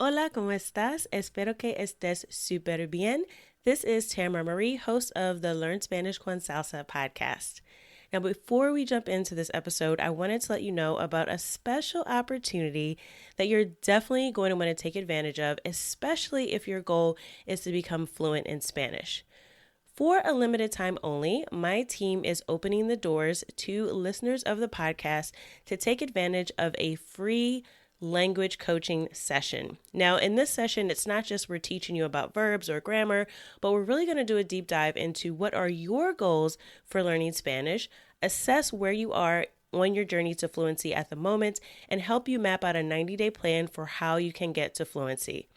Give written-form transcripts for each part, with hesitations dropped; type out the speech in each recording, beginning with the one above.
Hola, ¿cómo estás? Espero que estés súper bien. This is Tamara Marie, host of the Learn Spanish con Salsa podcast. Now, before we jump into this episode, I wanted to let you know about a special opportunity that you're definitely going to want to take advantage of, especially if your goal is to become fluent in Spanish. For a limited time only, my team is opening the doors to listeners of the podcast to take advantage of a free language coaching session. Now, in this session, it's not just we're teaching you about verbs or grammar, but we're really going to do a deep dive into what are your goals for learning Spanish, assess where you are on your journey to fluency at the moment, and help you map out a 90-day plan for how you can get to fluency.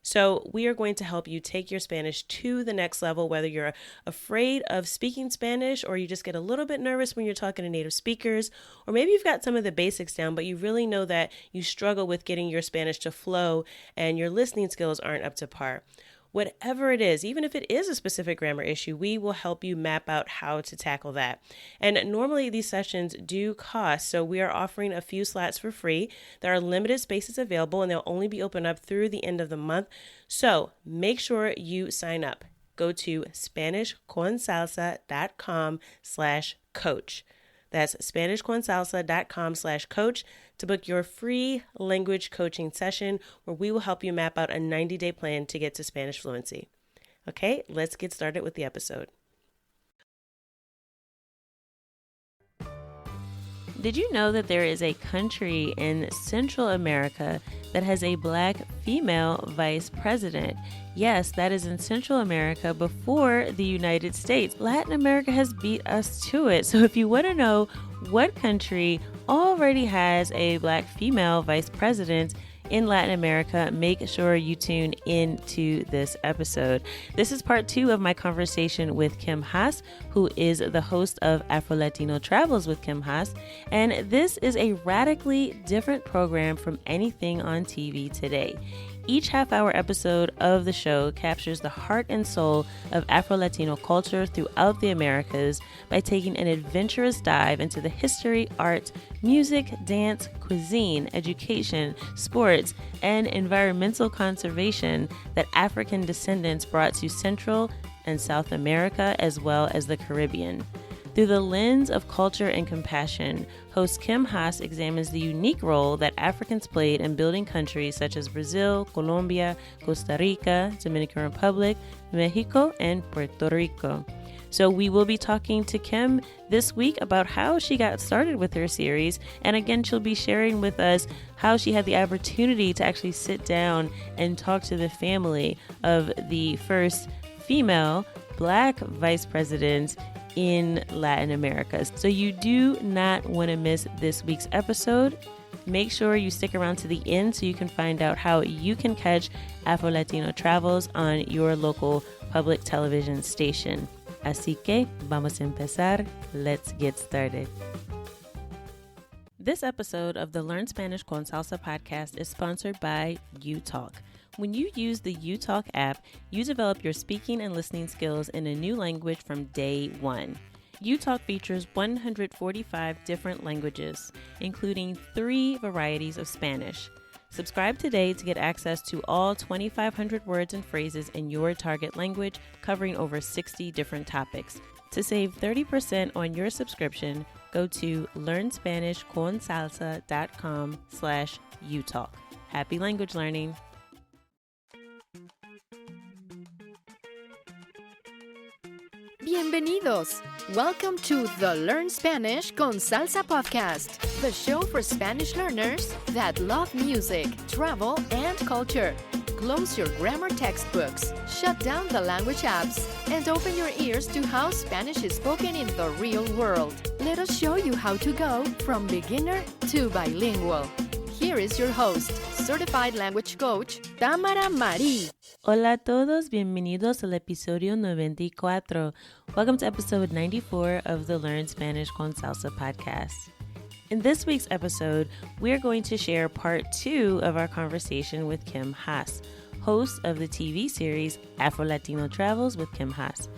So we are going to help you take your Spanish to the next level, whether you're afraid of speaking Spanish or you just get a little bit nervous when you're talking to native speakers, or maybe you've got some of the basics down, but you really know that you struggle with getting your Spanish to flow and your listening skills aren't up to par. Whatever it is, even if it is a specific grammar issue, we will help you map out how to tackle that. And normally these sessions do cost, so we are offering a few slots for free. There are limited spaces available and they'll only be open up through the end of the month. So make sure you sign up. Go to SpanishConSalsa.com/coach. That's SpanishConSalsa.com/coach to book your free language coaching session where we will help you map out a 90-day plan to get to Spanish fluency. Okay, let's get started with the episode. Did you know that there is a country in Central America that has a Black female vice president? Yes, that is in Central America before the United States. Latin America has beat us to it. So if you want to know what country already has a Black female vice president in Latin America, make sure you tune into this episode. This is part 2 of my conversation with Kim Haas, who is the host of Afro-Latino Travels with Kim Haas. And this is a radically different program from anything on TV today. Each half-hour episode of the show captures the heart and soul of Afro-Latino culture throughout the Americas by taking an adventurous dive into the history, art, music, dance, cuisine, education, sports, and environmental conservation that African descendants brought to Central and South America as well as the Caribbean. Through the lens of culture and compassion, host Kim Haas examines the unique role that Africans played in building countries such as Brazil, Colombia, Costa Rica, Dominican Republic, Mexico, and Puerto Rico. So we will be talking to Kim this week about how she got started with her series. And again, she'll be sharing with us how she had the opportunity to actually sit down and talk to the family of the first female Black vice president in Latin America. So you do not want to miss this week's episode. Make sure you stick around to the end so you can find out how you can catch Afro-Latino Travels on your local public television station. Así que vamos a empezar. Let's get started. This episode of the Learn Spanish con Salsa podcast is sponsored by uTalk. When you use the uTalk app, you develop your speaking and listening skills in a new language from day one. uTalk features 145 different languages, including 3 varieties of Spanish. Subscribe today to get access to all 2,500 words and phrases in your target language, covering over 60 different topics. To save 30% on your subscription, go to LearnSpanishConSalsa.com/uTalk. Happy language learning! Bienvenidos! Welcome to the Learn Spanish con Salsa podcast, the show for Spanish learners that love music, travel, and culture. Close your grammar textbooks, shut down the language apps, and open your ears to how Spanish is spoken in the real world. Let us show you how to go from beginner to bilingual. Here is your host, certified language coach, Tamara Marie. Hola a todos, bienvenidos al episodio 94. Welcome to episode 94 of the Learn Spanish con Salsa podcast. In this week's episode, we're going to share part 2 of our conversation with Kim Haas, host of the TV series Afro-Latino Travels with Kim Haas.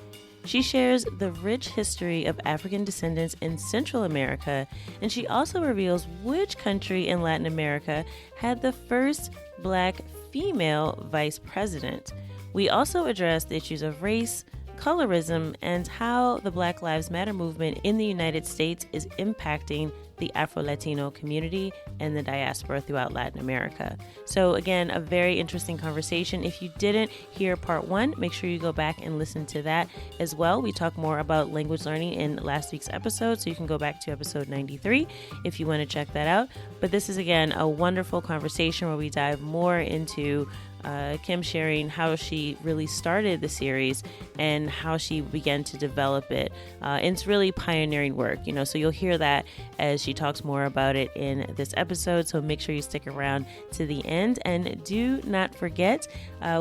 She shares the rich history of African descendants in Central America, and she also reveals which country in Latin America had the first Black female vice president. We also address the issues of race, colorism, and how the Black Lives Matter movement in the United States is impacting the Afro-Latino community and the diaspora throughout Latin America. So again, a very interesting conversation. If you didn't hear part 1, make sure you go back and listen to that as well. We talk more about language learning in last week's episode, so you can go back to episode 93 if you want to check that out. But this is, again, a wonderful conversation where we dive more into Kim sharing how she really started the series and how she began to develop it. And it's really pioneering work, so you'll hear that as she talks more about it in this episode. So make sure you stick around to the end. And do not forget,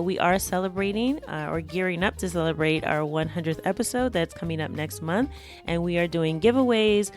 we are celebrating or gearing up to celebrate our 100th episode that's coming up next month. And we are doing giveaways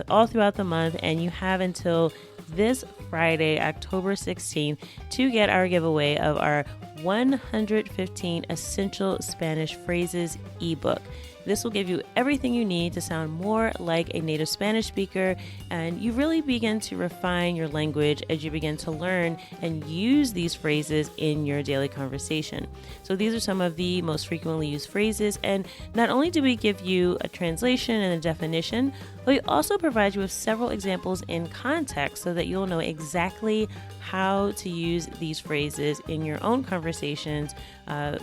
all throughout the month. And you have until this Friday, October 16th, to get our giveaway of our 115 Essential Spanish Phrases ebook. This will give you everything you need to sound more like a native Spanish speaker, and you really begin to refine your language as you begin to learn and use these phrases in your daily conversation. So these are some of the most frequently used phrases, and not only do we give you a translation and a definition, but we also provide you with several examples in context so that you'll know exactly how to use these phrases in your own conversations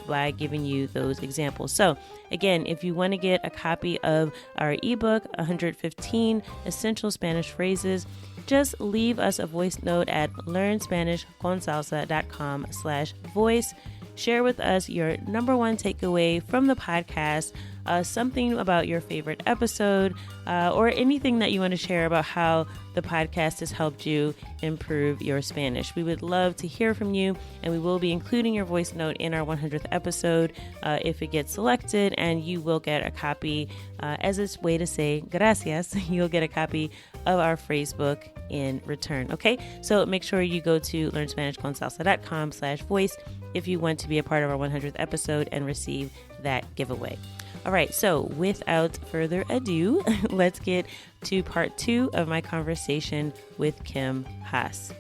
by giving you those examples. So again, if you want to get a copy of our ebook, 115 Essential Spanish Phrases, just leave us a voice note at learnspanishconsalsa.com/voice. Share with us your number one takeaway from the podcast, something about your favorite episode, or anything that you want to share about how the podcast has helped you improve your Spanish. We would love to hear from you, and we will be including your voice note in our 100th episode if it gets selected, and you will get a copy as a way to say gracias. You'll get a copy of our phrase book in return. Okay, so make sure you go to learnspanishconsalsa.com/voice if you want to be a part of our 100th episode and receive that giveaway. All right, so without further ado, let's get to part 2 of my conversation with Kim Haas.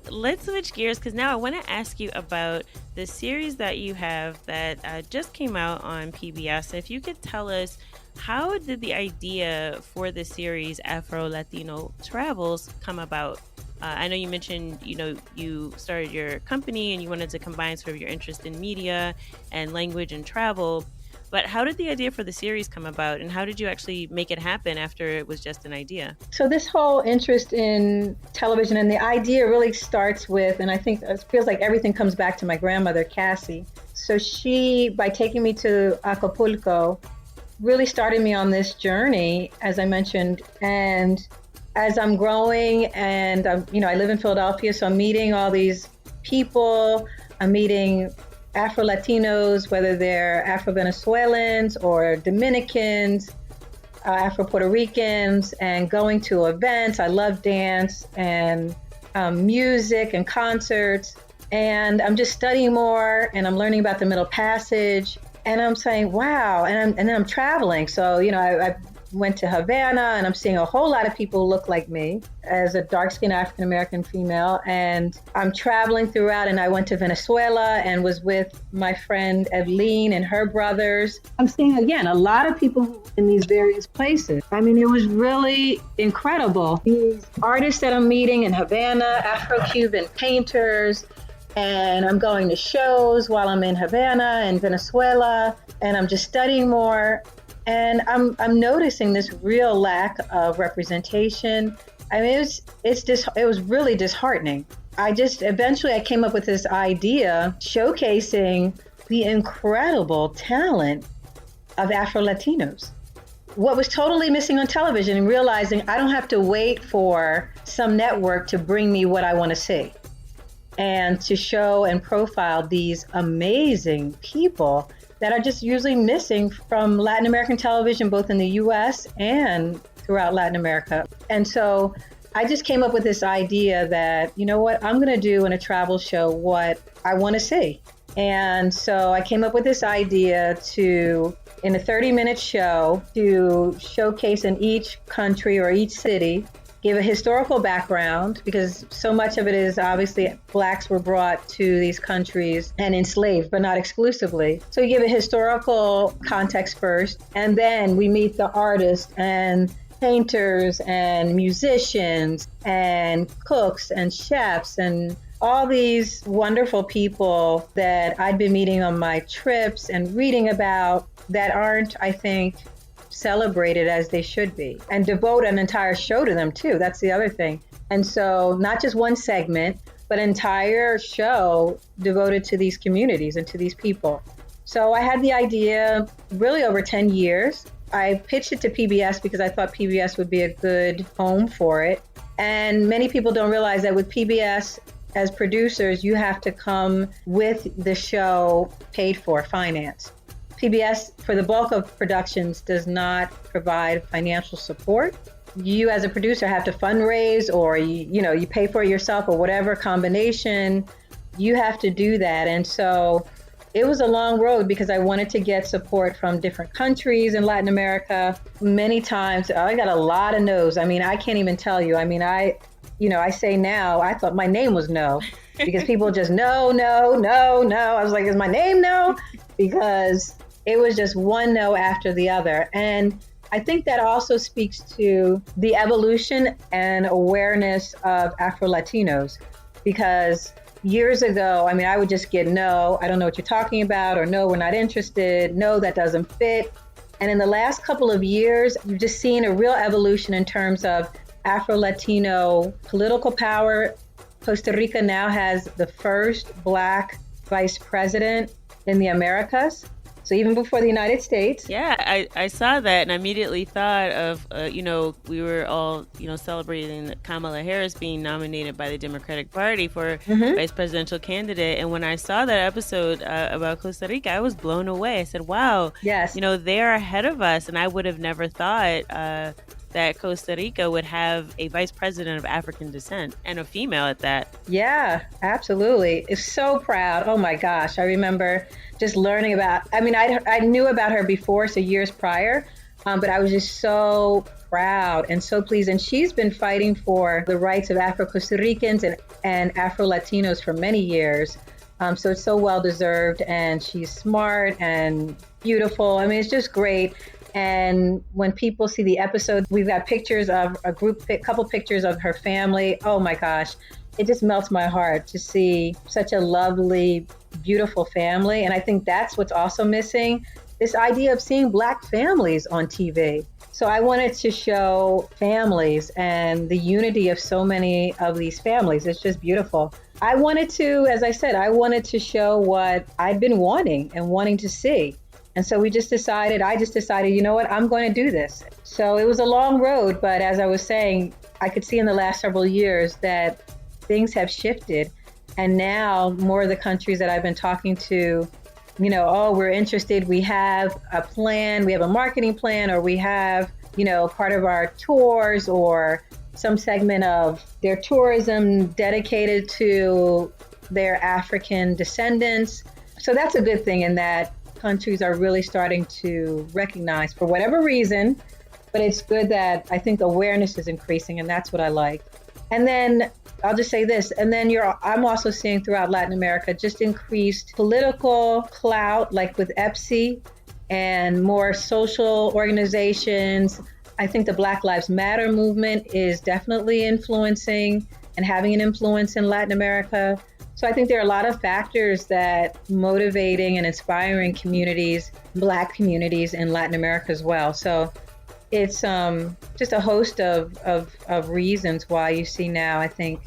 Let's switch gears because now I want to ask you about the series that you have that just came out on PBS. If you could tell us, how did the idea for the series Afro-Latino Travels come about? I know you mentioned, you started your company and you wanted to combine sort of your interest in media and language and travel. But how did the idea for the series come about, and how did you actually make it happen after it was just an idea? So this whole interest in television and the idea really starts with, and I think it feels like everything comes back to my grandmother, Cassie. So she, by taking me to Acapulco, really started me on this journey, as I mentioned. And as I'm growing and I live in Philadelphia, so I'm meeting all these people. I'm meeting Afro-Latinos, whether they're Afro-Venezuelans or Dominicans, Afro-Puerto Ricans, and going to events. I love dance and music and concerts. And I'm just studying more, and I'm learning about the Middle Passage. And I'm saying, wow. And then I'm traveling. So, I went to Havana, and I'm seeing a whole lot of people look like me as a dark-skinned African-American female. And I'm traveling throughout, and I went to Venezuela and was with my friend Evelyn and her brothers. I'm seeing, again, a lot of people in these various places. I mean, it was really incredible. These artists that I'm meeting in Havana, Afro-Cuban painters, and I'm going to shows while I'm in Havana and Venezuela, and I'm just studying more. And I'm noticing this real lack of representation. I mean, it was really disheartening. Eventually I came up with this idea showcasing the incredible talent of Afro-Latinos. What was totally missing on television, and realizing I don't have to wait for some network to bring me what I want to see, and to show and profile these amazing people that are just usually missing from Latin American television, both in the US and throughout Latin America. And so I just came up with this idea that, I'm going to do in a travel show what I want to see. And so I came up with this idea to, in a 30-minute show, to showcase in each country or each city, give a historical background, because so much of it is obviously Blacks were brought to these countries and enslaved, but not exclusively. So we give a historical context first, and then we meet the artists and painters and musicians and cooks and chefs and all these wonderful people that I'd been meeting on my trips and reading about that aren't, I think, celebrated as they should be, and devote an entire show to them too. That's the other thing. And so not just one segment, but an entire show devoted to these communities and to these people. So I had the idea really over 10 years. I pitched it to PBS because I thought PBS would be a good home for it. And many people don't realize that with PBS, as producers, you have to come with the show paid for, financed. PBS, for the bulk of productions, does not provide financial support. You as a producer have to fundraise, or you pay for it yourself, or whatever combination. You have to do that. And so it was a long road because I wanted to get support from different countries in Latin America. Many times I got a lot of no's. I mean, I can't even tell you. I mean, I say now, I thought my name was No, because people just no. I was like, is my name No? Because it was just one no after the other. And I think that also speaks to the evolution and awareness of Afro-Latinos, because years ago, I mean, I would just get no, I don't know what you're talking about, or no, we're not interested, no, that doesn't fit. And in the last couple of years, you've just seen a real evolution in terms of Afro-Latino political power. Costa Rica now has the first Black vice president in the Americas. So even before the United States. Yeah, I saw that and I immediately thought of, we were all, celebrating Kamala Harris being nominated by the Democratic Party for vice presidential candidate. And when I saw that episode about Costa Rica, I was blown away. I said, wow, yes, they're ahead of us. And I would have never thought that Costa Rica would have a vice president of African descent, and a female at that. Yeah, absolutely. It's so proud. Oh my gosh. I remember just learning about, I knew about her before, so years prior, but I was just so proud and so pleased. And she's been fighting for the rights of Afro-Costa Ricans and Afro-Latinos for many years. So it's so well-deserved, and she's smart and beautiful. I mean, it's just great. And when people see the episode, we've got pictures of couple pictures of her family. Oh my gosh, it just melts my heart to see such a lovely, beautiful family. And I think that's what's also missing, this idea of seeing Black families on TV. So I wanted to show families and the unity of so many of these families. It's just beautiful. I wanted to, as I said, show what I'd been wanting to see. And so I just decided, you know what, I'm going to do this. So it was a long road, but as I was saying, I could see in the last several years that things have shifted. And now more of the countries that I've been talking to, we're interested, we have a plan, we have a marketing plan, or we have, part of our tours or some segment of their tourism dedicated to their African descendants. So that's a good thing in that countries are really starting to recognize, for whatever reason, but it's good that I think awareness is increasing, and that's what I like. And then I'll just say this, and then I'm also seeing throughout Latin America just increased political clout, like with EPSI, and more social organizations. I think the Black Lives Matter movement is definitely influencing and having an influence in Latin America. So I think there are a lot of factors that motivating and inspiring communities, Black communities in Latin America as well. So it's just a host of reasons why you see now, I think,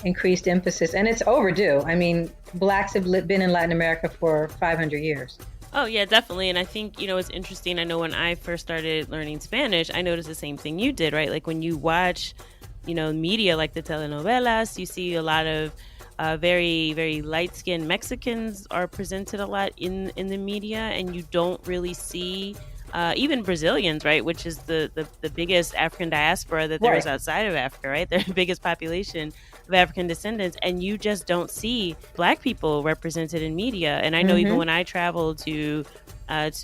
increased emphasis. And it's overdue. I mean, Blacks have been in Latin America for 500 years. Oh, yeah, definitely. And I think, it's interesting. I know when I first started learning Spanish, I noticed the same thing you did, right? Like when you watch, media like the telenovelas, you see a lot of very, very light-skinned Mexicans are presented a lot in the media, and you don't really see even Brazilians, right, which is the biggest African diaspora that there is outside of Africa, right? They're the biggest population of African descendants, and you just don't see Black people represented in media. And I know even when I traveled to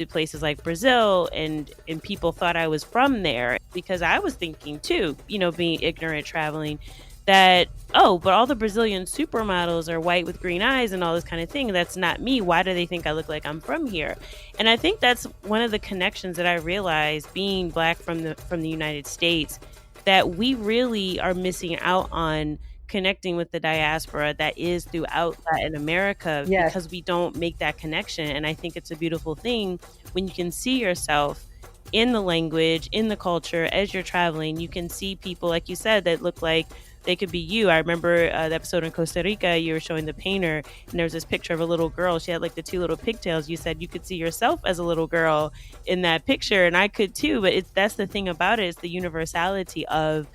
places like Brazil, and people thought I was from there, because I was thinking too, being ignorant traveling, that, oh, but all the Brazilian supermodels are white with green eyes and all this kind of thing. That's not me. Why do they think I look like I'm from here? And I think that's one of the connections that I realized being Black from the United States, that we really are missing out on connecting with the diaspora that is throughout Latin America, because we don't make that connection. And I think it's a beautiful thing when you can see yourself in the language, in the culture, as you're traveling. You can see people, like you said, that look like they could be you. I remember the episode in Costa Rica, you were showing the painter, and there was this picture of a little girl. She had like the two little pigtails. You said you could see yourself as a little girl in that picture, and I could too. But that's the thing about it, is the universality of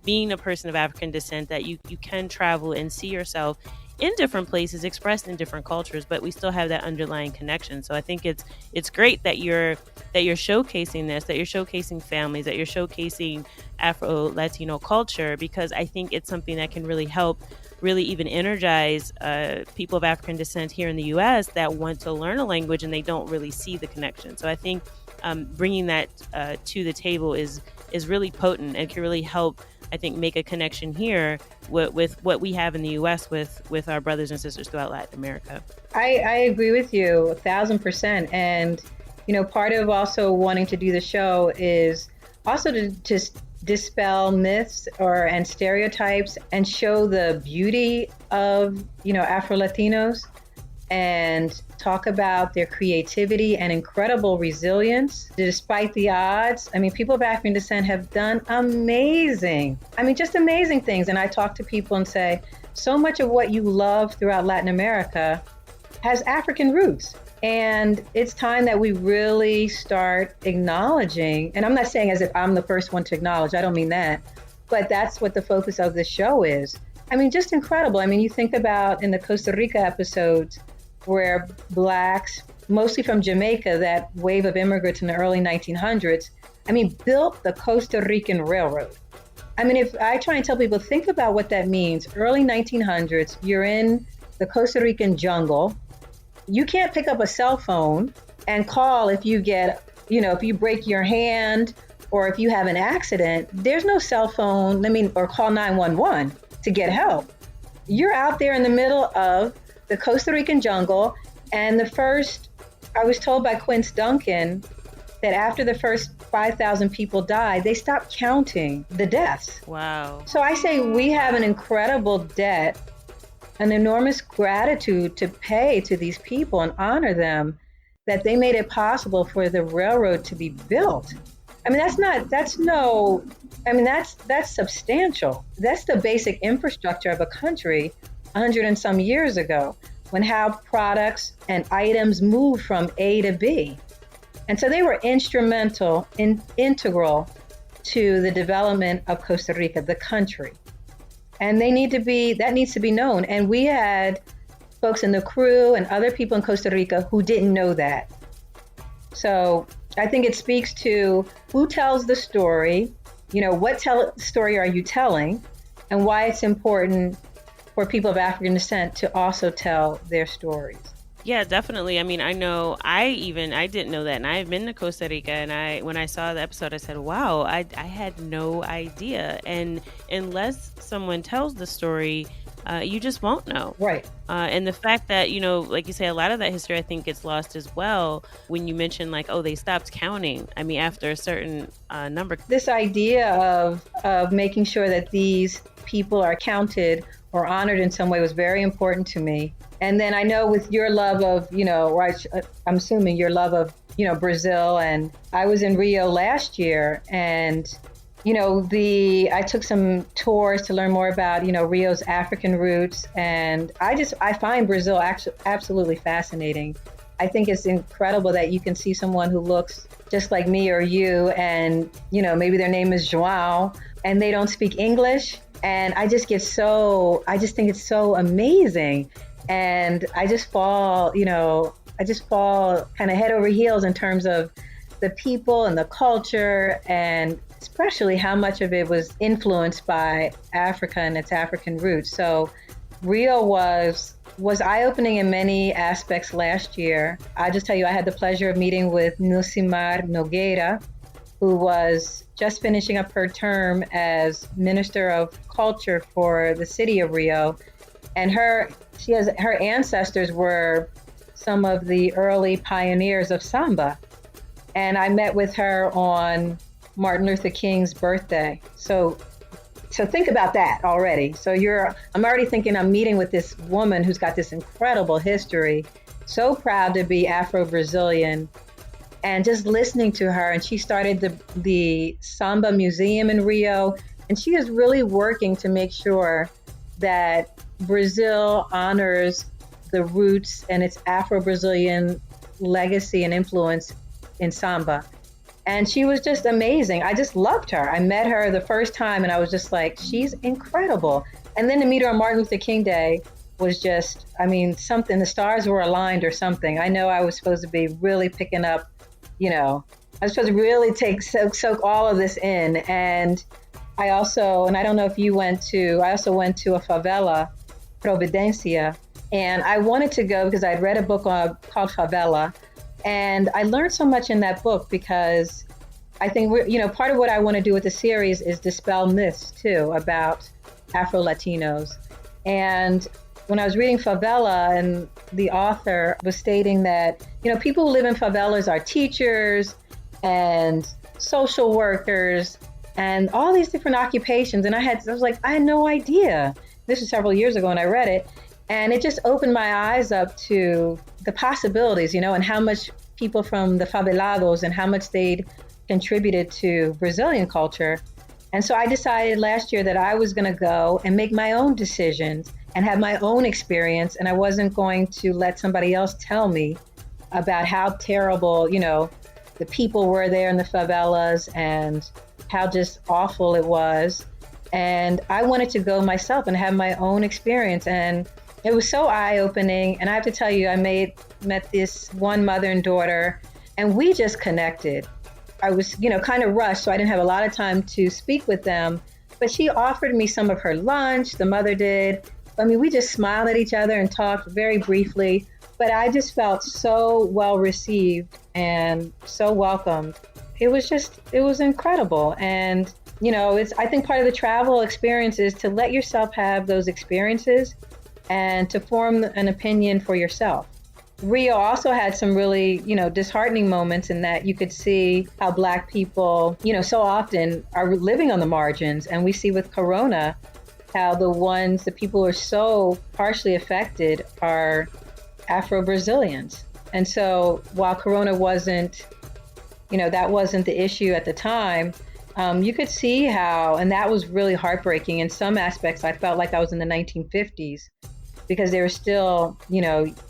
being a person of African descent, that you can travel and see yourself in different places, expressed in different cultures, but we still have that underlying connection. So I think it's great that you're showcasing this, that you're showcasing families, that you're showcasing Afro-Latino culture, because I think it's something that can really help, really even energize people of African descent here in the U.S. that want to learn a language and they don't really see the connection. So I think bringing that to the table is really potent and can really help, I think, make a connection here with what we have in the U.S. with our brothers and sisters throughout Latin America. I agree with you 1,000%. And, part of also wanting to do the show is also to just dispel myths and stereotypes and show the beauty of, Afro-Latinos, and talk about their creativity and incredible resilience despite the odds. I mean, people of African descent have done just amazing things. And I talk to people and say, so much of what you love throughout Latin America has African roots. And it's time that we really start acknowledging, and I'm not saying as if I'm the first one to acknowledge, I don't mean that, but that's what the focus of this show is. I mean, just incredible. I mean, you think about in the Costa Rica episodes, where Blacks, mostly from Jamaica, that wave of immigrants in the early 1900s, built the Costa Rican Railroad. I mean, if I try and tell people, think about what that means. Early 1900s, you're in the Costa Rican jungle. You can't pick up a cell phone and call if you get, if you break your hand or if you have an accident. There's no cell phone, or call 911 to get help. You're out there in the middle of the Costa Rican jungle, and I was told by Quince Duncan that after the first 5,000 people died, they stopped counting the deaths. Wow. So I say we have an incredible debt, an enormous gratitude to pay to these people and honor them, that they made it possible for the railroad to be built. I mean, that's substantial. That's the basic infrastructure of a country 100 and some years ago, when how products and items moved from A to B. And so they were integral to the development of Costa Rica, the country. And that needs to be known. And we had folks in the crew and other people in Costa Rica who didn't know that. So I think it speaks to who tells the story, what story are you telling, and why it's important for people of African descent to also tell their stories. Yeah, definitely. I mean, I know I didn't know that. And I've been to Costa Rica, and when I saw the episode, I said, wow, I had no idea. And unless someone tells the story, you just won't know. Right. And the fact that, like you say, a lot of that history, I think, gets lost as well when you mention they stopped counting. I mean, after a certain number. This idea of making sure that these people are counted or honored in some way was very important to me. And then I know with your love of, I'm assuming your love of, Brazil, and I was in Rio last year, and I took some tours to learn more about, Rio's African roots. And I find Brazil actually absolutely fascinating. I think it's incredible that you can see someone who looks just like me or you, and, maybe their name is João, and they don't speak English. And I just think it's so amazing. And I just fall kind of head over heels in terms of the people and the culture, and especially how much of it was influenced by Africa and its African roots. So Rio was eye-opening in many aspects last year. I just tell you, I had the pleasure of meeting with Nilcimar Nogueira, who was just finishing up her term as Minister of Culture for the city of Rio. And her ancestors were some of the early pioneers of samba. And I met with her on Martin Luther King's birthday. So think about that already. I'm already thinking I'm meeting with this woman who's got this incredible history, so proud to be Afro-Brazilian, and just listening to her. And she started the Samba Museum in Rio, and she is really working to make sure that Brazil honors the roots and its Afro-Brazilian legacy and influence in samba. And she was just amazing. I just loved her. I met her the first time and I was just like, she's incredible. And then to meet her on Martin Luther King Day was just, something, the stars were aligned or something. I know I was supposed to be really picking up, I was supposed to really soak all of this in. And I also went to a favela, Providencia, and I wanted to go because I'd read a book called Favela. And I learned so much in that book because I think part of what I want to do with the series is dispel myths too about Afro-Latinos. And when I was reading Favela, and the author was stating that, people who live in favelas are teachers and social workers and all these different occupations. And I was like, I had no idea. This was several years ago when I read it. And it just opened my eyes up to the possibilities, and how much people from the favelados and how much they'd contributed to Brazilian culture. And so I decided last year that I was going to go and make my own decisions and have my own experience. And I wasn't going to let somebody else tell me about how terrible, the people were there in the favelas and how just awful it was. And I wanted to go myself and have my own experience. And it was so eye-opening. And I have to tell you, I met this one mother and daughter, and we just connected. I was, kind of rushed, so I didn't have a lot of time to speak with them. But she offered me some of her lunch, the mother did. We just smiled at each other and talked very briefly. But I just felt so well received and so welcomed. It was incredible. And, I think part of the travel experience is to let yourself have those experiences and to form an opinion for yourself. Rio also had some really, disheartening moments in that you could see how Black people, so often are living on the margins. And we see with Corona how the people who are so partially affected are Afro-Brazilians. And so while Corona wasn't, that wasn't the issue at the time, you could see how, and that was really heartbreaking. In some aspects, I felt like I was in the 1950s. Because there was still,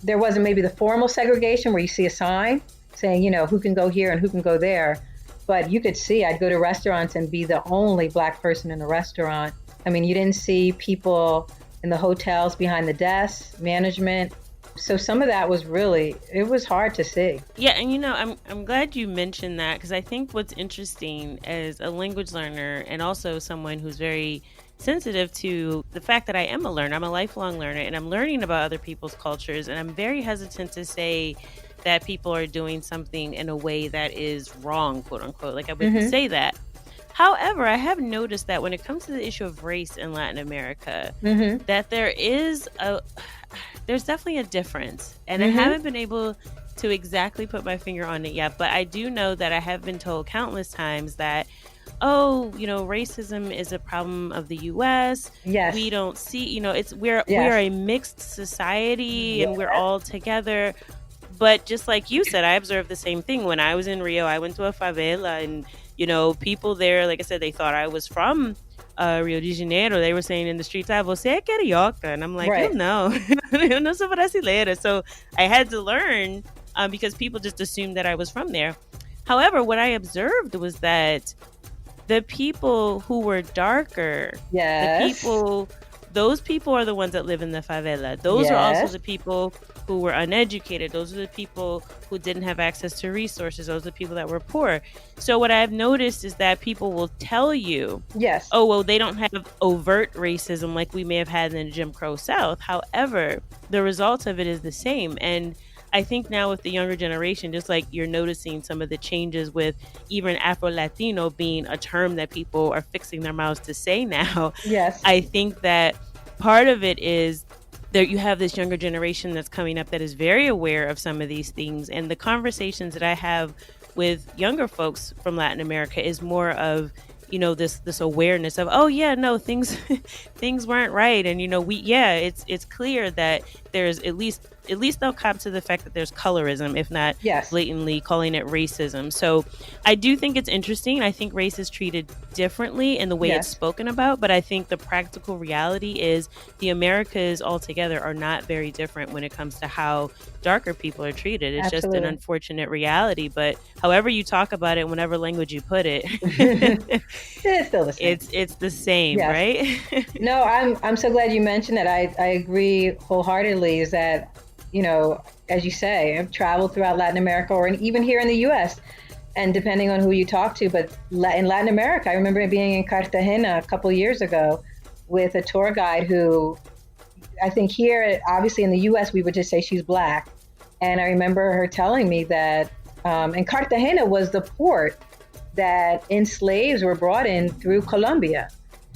there wasn't maybe the formal segregation where you see a sign saying, who can go here and who can go there. But you could see, I'd go to restaurants and be the only Black person in the restaurant. You didn't see people in the hotels behind the desks, management. So some of that was it was hard to see. Yeah, and I'm glad you mentioned that, because I think what's interesting as a language learner and also someone who's very sensitive to the fact that I am a learner. I'm a lifelong learner, and I'm learning about other people's cultures, and I'm very hesitant to say that people are doing something in a way that is wrong, quote unquote. Like I would say that. However, I have noticed that when it comes to the issue of race in Latin America, that there's definitely a difference. And I haven't been able to exactly put my finger on it yet, but I do know that I have been told countless times that, racism is a problem of the U.S. Yes. We don't see, we're a mixed society and we're all together. But just like you said, I observed the same thing. When I was in Rio, I went to a favela and, people there, like I said, they thought I was from Rio de Janeiro. They were saying in the streets, "Você é carioca," and I'm like, right. No, eu não sou brasileira. So I had to learn because people just assumed that I was from there. However, what I observed was that the people who were darker, the people those people are the ones that live in the favela. Those are also the people who were uneducated. Those are the people who didn't have access to resources. Those are the people that were poor. So what I've noticed is that people will tell you, oh, well, they don't have overt racism like we may have had in the Jim Crow South. However, the result of it is the same. And I think now with the younger generation, just like you're noticing some of the changes with even Afro-Latino being a term that people are fixing their mouths to say now. I think that part of it is that you have this younger generation that's coming up that is very aware of some of these things. And the conversations that I have with younger folks from Latin America is more of, you know, this awareness of, oh yeah, no, things weren't right. And, you know, it's clear that there's at least they'll cop to the fact that there's colorism, if not blatantly calling it racism. So I do think it's interesting. I think race is treated differently in the way it's spoken about, but I think the practical reality is the Americas altogether are not very different when it comes to how darker people are treated. It's just an unfortunate reality, but however you talk about it, whatever language you put it, it's still the same. It's the same, right? No, I'm so glad you mentioned that. I agree wholeheartedly, is that, you know, as you say, I've traveled throughout Latin America or even here in the U.S., and depending on who you talk to, but in Latin America, I remember being in Cartagena a couple of years ago with a tour guide who, I think here, obviously in the U.S., we would just say she's Black. And I remember her telling me that, and Cartagena was the port that slaves were brought in through Colombia.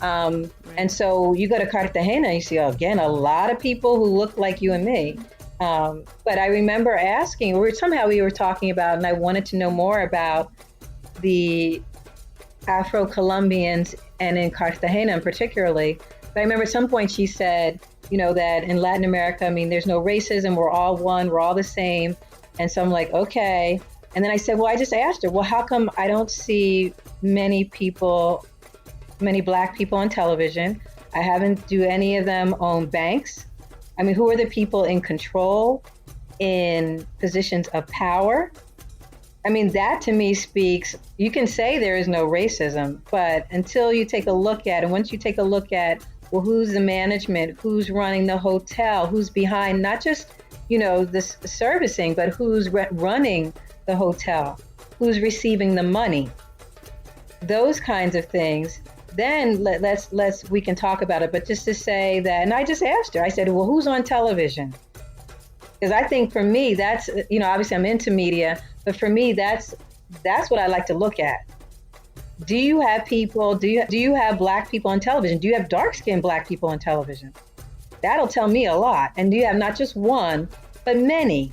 And so you go to Cartagena, you see, again, a lot of people who look like you and me. But I remember asking, we were talking about, and I wanted to know more about the Afro-Colombians and in Cartagena in particularly. But I remember at some point she said, you know, that in Latin America, I mean, there's no racism. We're all one. We're all the same. And so I'm like, okay. And then I said, well, I just asked her, well, how come I don't see many Black people on television? Do any of them own banks? I mean, who are the people in control, in positions of power? I mean, that to me speaks, you can say there is no racism, but until you take a look at it, once you take a look at, well, who's the management, who's running the hotel, who's behind not just, you know, the servicing, but who's running the hotel, who's receiving the money, those kinds of things, then we can talk about it. But just to say that, and I just asked her, I said, well, who's on television? Because I think for me, that's, you know, obviously I'm into media, but for me, that's what I like to look at. Do you have people, do you have Black people on television? Do you have dark-skinned Black people on television? That'll tell me a lot. And do you have not just one, but many,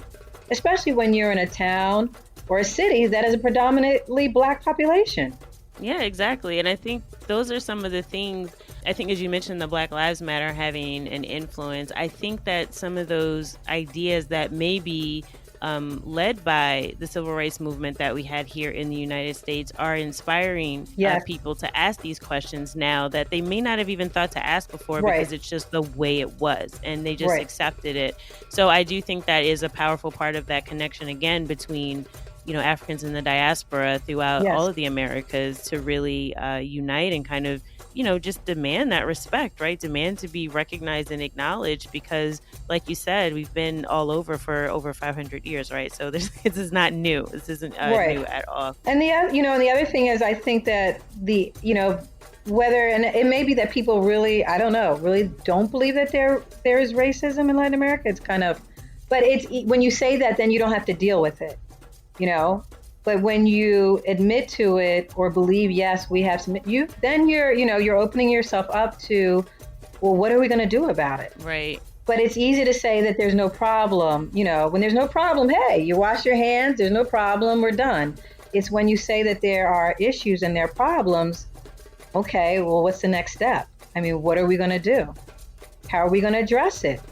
especially when you're in a town or a city that has a predominantly Black population? Yeah, exactly. And I think those are some of the things, I think, as you mentioned, the Black Lives Matter having an influence. I think that some of those ideas that may be led by the civil rights movement that we had here in the United States are inspiring people to ask these questions now that they may not have even thought to ask before, because it's just the way it was and they just accepted it. So I do think that is a powerful part of that connection, again, between, you know, Africans in the diaspora throughout all of the Americas to really unite and kind of, you know, just demand that respect, right? Demand to be recognized and acknowledged, because like you said, we've been all over for over 500 years, right? So this is not new. This isn't new at all. And the other thing is, I think that whether, and it may be that people really, I don't know, really don't believe that there is racism in Latin America. It's kind of, but it's, when you say that, then you don't have to deal with it, you know? But when you admit to it or believe, yes, we have some, then you're opening yourself up to, well, what are we going to do about it? Right. But it's easy to say that there's no problem. You know, when there's no problem, hey, you wash your hands, there's no problem, we're done. It's when you say that there are issues and there are problems, okay, well, what's the next step? I mean, what are we going to do? How are we going to address it?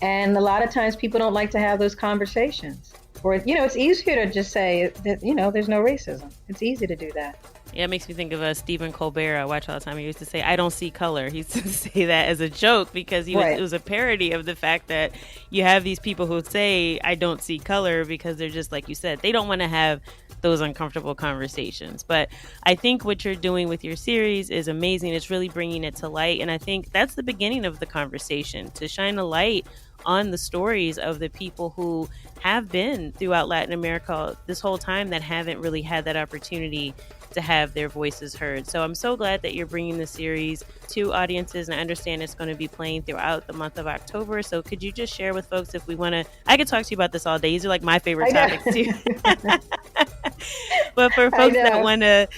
And a lot of times people don't like to have those conversations. Or, you know, it's easier to just say that, you know, there's no racism. It's easy to do that. Yeah, it makes me think of Stephen Colbert. I watch all the time. He used to say, "I don't see color." He used to say that as a joke because it was a parody of the fact that you have these people who say, "I don't see color," because they're just like you said, they don't want to have those uncomfortable conversations. But I think what you're doing with your series is amazing. It's really bringing it to light, and I think that's the beginning of the conversation, to shine a light on the stories of the people who have been throughout Latin America this whole time that haven't really had that opportunity to have their voices heard. So I'm so glad that you're bringing the series to audiences, and I understand it's going to be playing throughout the month of October. So could you just share with folks, if we want to, I could talk to you about this all day. These are like my favorite topics too. But for folks that want to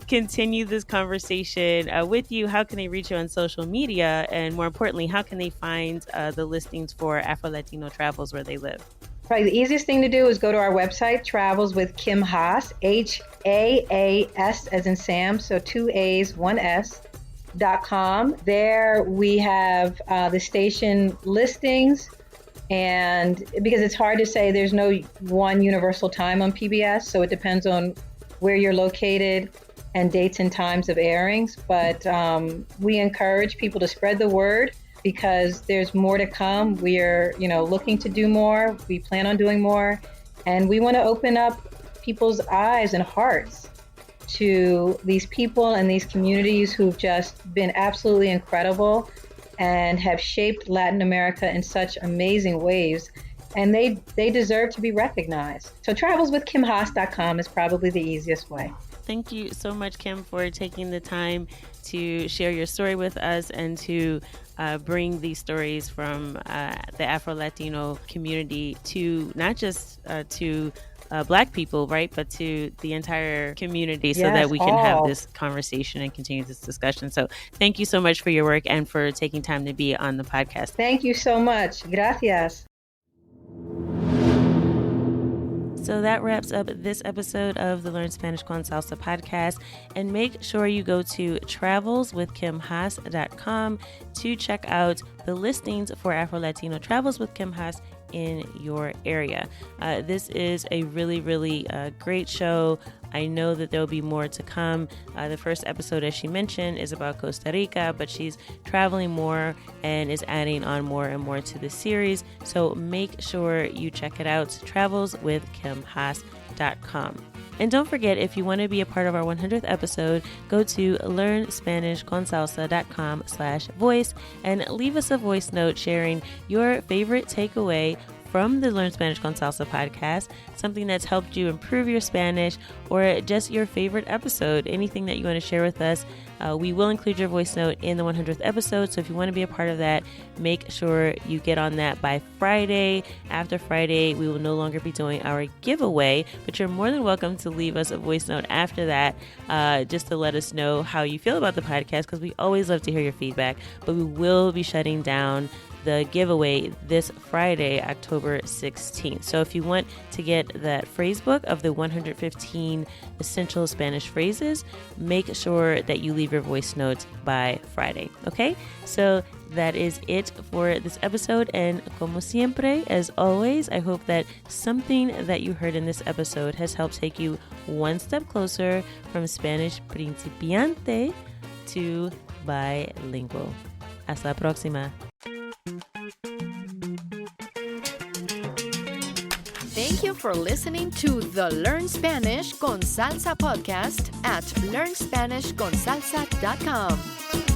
continue this conversation with you, how can they reach you on social media? And more importantly, how can they find the listings for Afro-Latino Travels where they live? Probably the easiest thing to do is go to our website, Travels with Kim Haas, HAAS as in Sam, so 2 A's, 1 S.com. There we have the station listings, and because it's hard to say, there's no one universal time on PBS, so it depends on where you're located and dates and times of airings. But we encourage people to spread the word, because there's more to come. We are, looking to do more. We plan on doing more. And we want to open up people's eyes and hearts to these people and these communities who've just been absolutely incredible and have shaped Latin America in such amazing ways. And they deserve to be recognized. So travelswithkimhaas.com is probably the easiest way. Thank you so much, Kim, for taking the time to share your story with us and to bring these stories from the Afro-Latino community to not just to Black people, right, but to the entire community, so that we can have this conversation and continue this discussion. So thank you so much for your work and for taking time to be on the podcast. Thank you so much. Gracias. So that wraps up this episode of the Learn Spanish con Salsa podcast. And make sure you go to travelswithkimhaas.com to check out the listings for Afro-Latino Travels with Kim Haas in your area. This is a really, really great show. I know that there will be more to come. The first episode, as she mentioned, is about Costa Rica, but she's traveling more and is adding on more and more to the series. So make sure you check it out, travelswithkimhaas.com. And don't forget, if you want to be a part of our 100th episode, go to learnspanishconsalsa.com/voice and leave us a voice note sharing your favorite takeaway from the Learn Spanish con Salsa podcast, something that's helped you improve your Spanish, or just your favorite episode, anything that you want to share with us. We will include your voice note in the 100th episode, so if you want to be a part of that, make sure you get on that by Friday. After Friday, we will no longer be doing our giveaway, but you're more than welcome to leave us a voice note after that, just to let us know how you feel about the podcast, because we always love to hear your feedback. But we will be shutting down the giveaway this Friday, October 16th. So if you want to get that phrase book of the 115 essential Spanish phrases, make sure that you leave your voice note by Friday. Okay? So that is it for this episode. And como siempre, as always, I hope that something that you heard in this episode has helped take you one step closer from Spanish principiante to bilingual. Hasta la próxima. Thank you for listening to the Learn Spanish con Salsa podcast at learnspanishconsalsa.com.